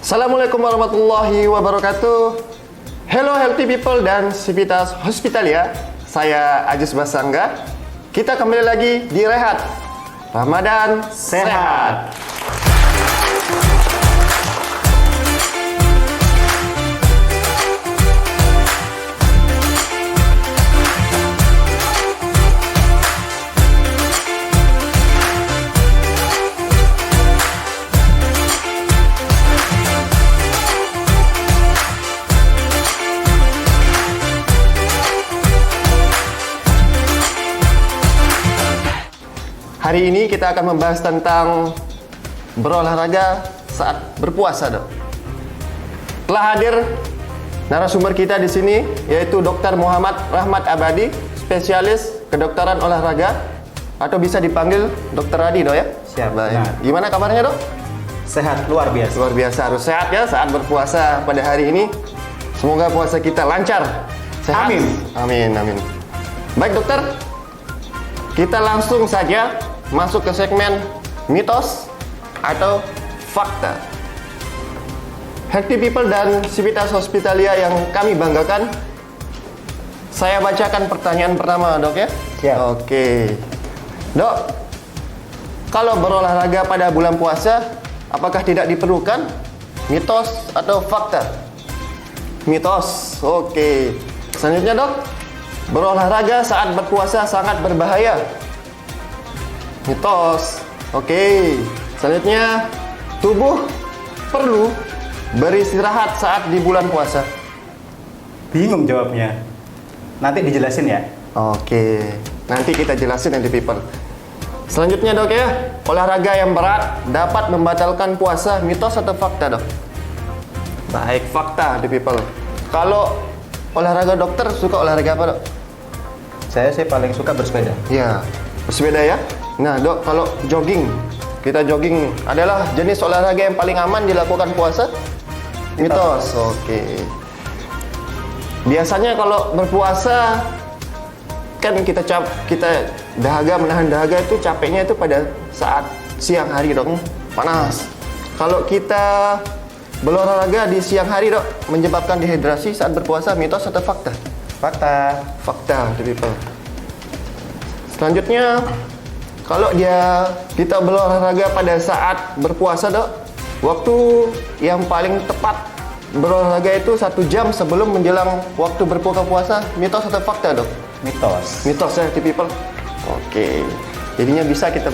Assalamualaikum warahmatullahi wabarakatuh. Hello healthy people dan Civitas Hospitalia. Saya Ajis Basangga. Kita kembali lagi di Rehat Ramadan Sehat. Hari ini kita akan membahas tentang berolahraga saat berpuasa, Dok. Telah hadir narasumber kita di sini, yaitu Dr. Muhammad Rahmat Abadi, spesialis kedokteran olahraga, atau bisa dipanggil Dr. Adi, Dok ya? Siap. Baik. Nah. Gimana kabarnya, Dok? Sehat, luar biasa. Luar biasa, harus sehat ya saat berpuasa pada hari ini. Semoga puasa kita lancar, sehat. Amin. Amin, amin. Baik, Dokter. Kita langsung saja masuk ke segmen mitos atau fakta. Healthy people dan Civitas Hospitalia yang kami banggakan, saya bacakan pertanyaan pertama, Dok ya. Siap. Oke. Dok, kalau berolahraga pada bulan puasa, apakah tidak diperlukan? Mitos atau fakta? Mitos. Oke. Selanjutnya, Dok, berolahraga saat berpuasa sangat berbahaya. Mitos. Oke. Selanjutnya, tubuh perlu beristirahat saat di bulan puasa. Bingung jawabnya. Nanti dijelasin ya. Oke. Nanti kita jelasin nanti people. Selanjutnya, Dok ya, olahraga yang berat dapat membatalkan puasa. Mitos atau fakta, Dok? Baik, fakta di people. Kalau olahraga, dokter suka olahraga apa, Dok? Saya sih paling suka bersepeda. Ya, bersepeda ya. Nah, Dok, kalau jogging, kita jogging adalah jenis olahraga yang paling aman dilakukan puasa? Mitos. Oke. Biasanya kalau berpuasa kan kita menahan dahaga itu capeknya itu pada saat siang hari, Dok. Panas. Kalau kita berolahraga di siang hari, Dok, menyebabkan dehidrasi saat berpuasa. Mitos atau fakta? Fakta. Fakta, people. Selanjutnya, kalau kita berolahraga pada saat berpuasa, Dok, waktu yang paling tepat berolahraga itu 1 jam sebelum menjelang waktu berbuka puasa. Mitos atau fakta, Dok? Mitos. Mitos ya, people. Oke. Jadinya bisa kita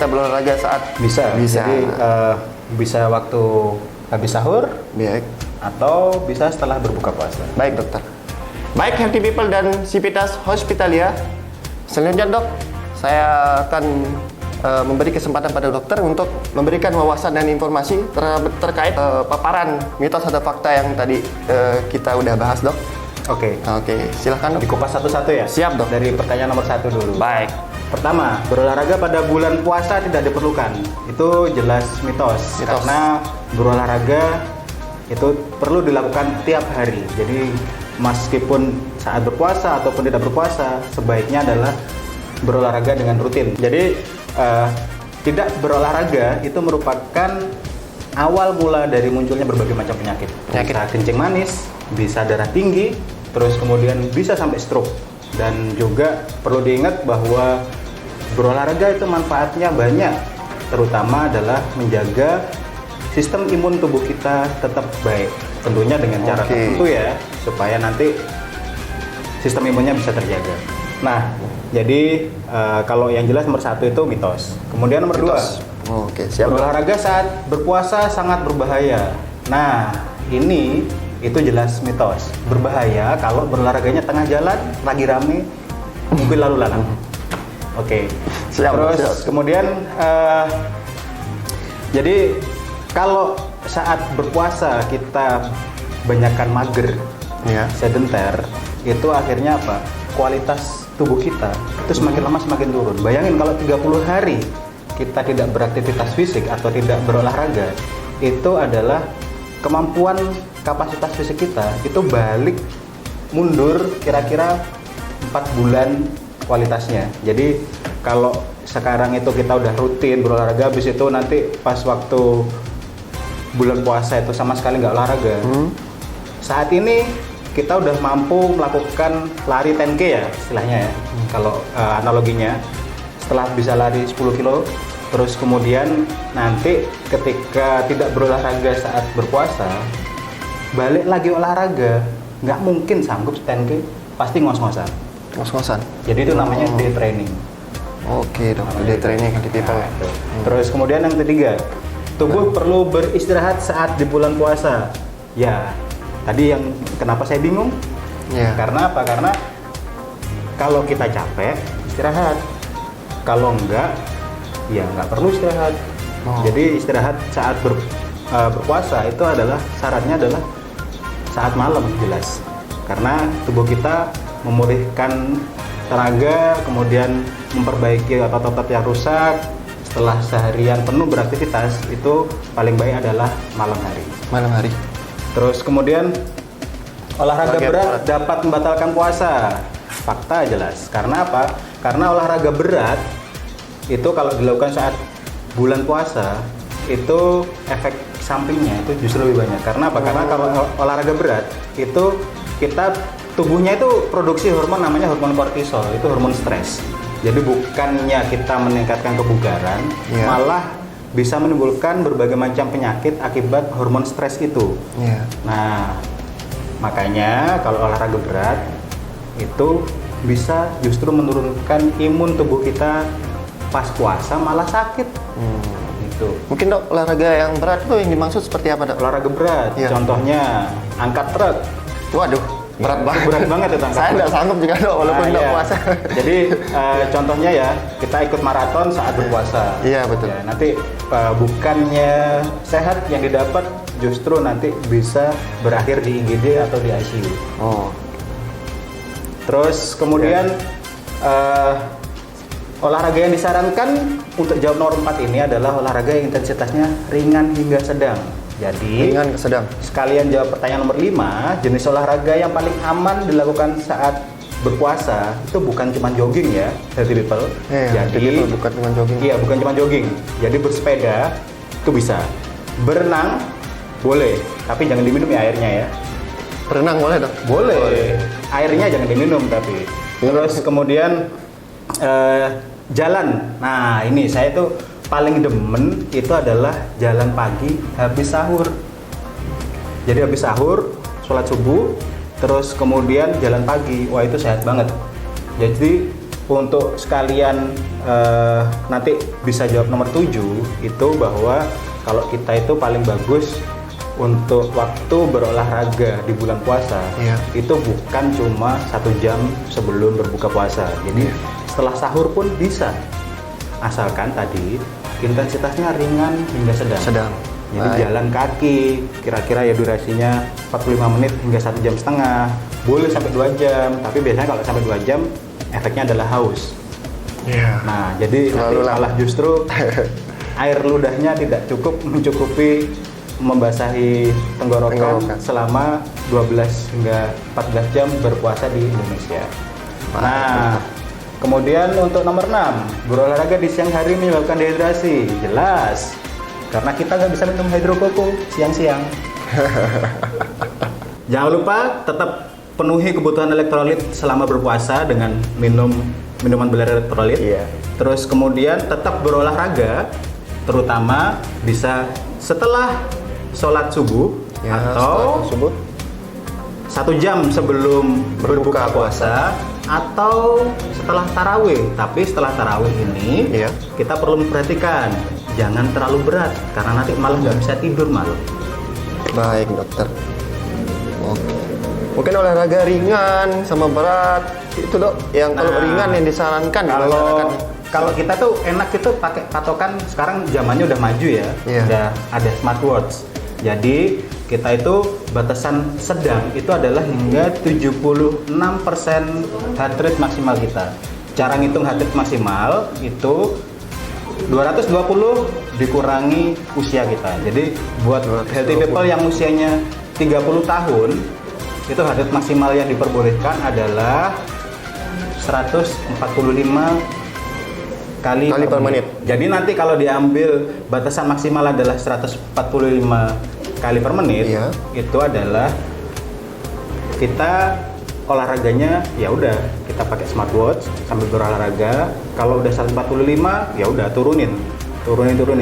berolahraga saat Bisa. Bisa. Jadi bisa waktu habis sahur Baik. atau bisa setelah berbuka puasa. Baik, Dokter. Baik, healthy people dan Civitas Hospitalia. Selanjutnya, Dok, saya akan memberi kesempatan pada dokter untuk memberikan wawasan dan informasi terkait paparan mitos atau fakta yang tadi kita udah bahas, Dok. Oke. Oke, silahkan, Dok. Dikupas satu-satu ya. Siap, Dok. Dari pertanyaan nomor 1 dulu. Baik. Pertama, berolahraga pada bulan puasa tidak diperlukan. Itu jelas mitos. Mitos. Karena berolahraga itu perlu dilakukan tiap hari. Jadi meskipun saat berpuasa ataupun tidak berpuasa, sebaiknya adalah berolahraga dengan rutin. Jadi tidak berolahraga itu merupakan awal mula dari munculnya berbagai macam penyakit. Bisa kencing manis, bisa darah tinggi, terus kemudian bisa sampai stroke. Dan juga perlu diingat bahwa berolahraga itu manfaatnya banyak, terutama adalah menjaga sistem imun tubuh kita tetap baik. Tentunya dengan cara tertentu ya, supaya nanti sistem imunnya bisa terjaga. Nah, jadi kalau yang jelas nomor 1 itu mitos. Kemudian nomor 2, Oke, siap, Dok. berolahraga saat berpuasa sangat berbahaya. Nah, ini itu jelas mitos. Berbahaya kalau berolahraganya tengah jalan, lagi rame, mungkin lalu lalang. Oke. Siap, Terus siap. kemudian jadi kalau saat berpuasa kita banyakkan mager, Ya. sedentar, itu akhirnya apa? Kualitas tubuh kita itu semakin lama semakin turun. Bayangin kalau 30 hari kita tidak beraktivitas fisik atau tidak berolahraga, itu adalah kemampuan kapasitas fisik kita itu balik mundur kira-kira 4 bulan kualitasnya. Jadi kalau sekarang itu kita udah rutin berolahraga, habis itu nanti pas waktu bulan puasa itu sama sekali nggak olahraga, saat ini kita udah mampu melakukan lari 10K ya istilahnya ya, kalau analoginya. Setelah bisa lari 10 kilo, terus kemudian nanti ketika tidak berolahraga saat berpuasa, balik lagi olahraga, nggak mungkin sanggup 10K, pasti ngos-ngosan. Ngos-ngosan. Jadi itu namanya day training. Oke dok, day training di people ya. Terus kemudian yang ketiga, tubuh perlu beristirahat saat di bulan puasa. Ya, tadi yang kenapa saya bingung? Iya. Karena apa? Karena kalau kita capek, istirahat. Kalau enggak, ya nggak perlu istirahat. Jadi istirahat saat berpuasa itu adalah syaratnya adalah saat malam jelas. Karena tubuh kita memulihkan tenaga, kemudian memperbaiki otot-otot yang rusak. Setelah seharian penuh beraktivitas, itu paling baik adalah malam hari. Malam hari. Terus kemudian olahraga berat dapat membatalkan puasa. Fakta jelas. Karena apa? Karena olahraga berat itu kalau dilakukan saat bulan puasa itu efek sampingnya itu justru lebih banyak. Karena apa? Karena kalau olahraga berat itu tubuhnya itu produksi hormon namanya hormon kortisol, itu hormon stres. Jadi bukannya kita meningkatkan kebugaran, malah bisa menimbulkan berbagai macam penyakit akibat hormon stres itu. Nah, makanya kalau olahraga berat itu bisa justru menurunkan imun tubuh kita pas puasa malah sakit. Gitu. Mungkin dok, olahraga yang berat itu yang dimaksud seperti apa dok? Olahraga berat, contohnya angkat truk. Waduh, berat banget. Berat banget itu angkat Saya truk. nggak sanggup juga dok, walaupun nggak puasa. Jadi contohnya ya, kita ikut maraton saat berpuasa. Iya betul. Ya, nanti bukannya sehat yang didapat, justru nanti bisa berakhir di IGD atau di ICU. Terus kemudian olahraga yang disarankan untuk jawab nomor 4 ini adalah olahraga yang intensitasnya ringan hingga sedang. Jadi ringan ke sedang. Sekalian jawab pertanyaan nomor 5, jenis olahraga yang paling aman dilakukan saat berpuasa itu bukan cuma jogging ya, healthy people. Jadi bukan cuma jogging. Iya, bukan cuma jogging. Jadi bersepeda itu bisa. Berenang boleh, tapi jangan diminum ya airnya ya. Berenang boleh dok? Boleh. Airnya jangan diminum tapi. Terus kemudian jalan. Nah, ini saya tuh paling demen itu adalah jalan pagi habis sahur. Jadi habis sahur, sholat subuh, terus kemudian jalan pagi. Wah, itu sehat banget. Jadi untuk sekalian nanti bisa jawab nomor 7 itu bahwa kalau kita itu paling bagus untuk waktu berolahraga di bulan puasa itu bukan cuma 1 jam sebelum berbuka puasa. Jadi setelah sahur pun bisa, asalkan tadi intensitasnya ringan hingga sedang. Jadi jalan kaki kira-kira ya durasinya 45 menit hingga 1,5 jam. Boleh sampai 2 jam, tapi biasanya kalau sampai 2 jam efeknya adalah haus. Nah, jadi malah justru air ludahnya tidak cukup mencukupi membasahi tenggorokan selama 12 hingga 14 jam berpuasa di Indonesia. Nah, kemudian untuk nomor 6, berolahraga di siang hari menyebabkan dehidrasi. Jelas, karena kita nggak bisa minum hidrokoko siang-siang. Jangan lupa tetap penuhi kebutuhan elektrolit selama berpuasa dengan minum minuman berelektrolit. Terus kemudian tetap berolahraga, terutama bisa setelah sholat subuh atau 1 jam sebelum berbuka puasa atau setelah tarawih. Tapi setelah tarawih ini kita perlu memperhatikan jangan terlalu berat karena nanti malah nggak bisa tidur malam. Baik dokter. Mungkin olahraga ringan sama berat itu dok yang kalau ringan yang disarankan. Kalau kita tuh enak itu pakai patokan, sekarang zamannya udah maju ya, udah ada smartwatch. Jadi kita itu batasan sedang itu adalah hingga 76% heart rate maksimal kita. Cara ngitung heart rate maksimal itu 220 dikurangi usia kita. Jadi buat healthy people yang usianya 30 tahun itu heart rate maksimal yang diperbolehkan adalah 145 kali per menit. Jadi nanti kalau diambil batasan maksimal adalah 145 kali per menit, Iya. itu adalah kita olahraganya ya udah kita pakai smartwatch sambil berolahraga. Kalau udah 145 ya udah turunin,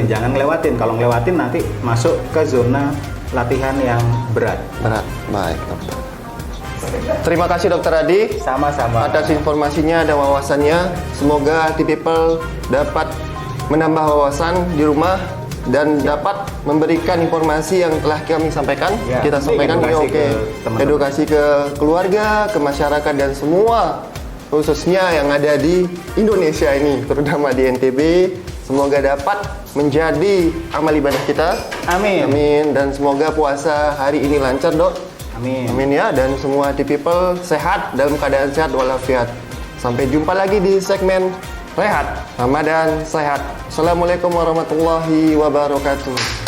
jangan ngelewatin. Kalau ngelewatin nanti masuk ke zona latihan yang berat. Berat. Baik, dokter. Terima kasih Dokter Adi Sama-sama. atas informasinya dan wawasannya. Semoga T-People dapat menambah wawasan di rumah dan dapat memberikan informasi yang telah kami sampaikan. Ya, Kita sampaikan edukasi oke. ke teman-teman. Edukasi ke keluarga, ke masyarakat dan semua khususnya yang ada di Indonesia ini, terutama di NTB. Semoga dapat menjadi amal ibadah kita. Amin. Amin. Dan semoga puasa hari ini lancar, Dok. Amin. Amin ya, dan semua T-People sehat, dalam keadaan sehat walafiat. Sampai jumpa lagi di segmen Rehat Ramadan Sehat. Assalamualaikum warahmatullahi wabarakatuh.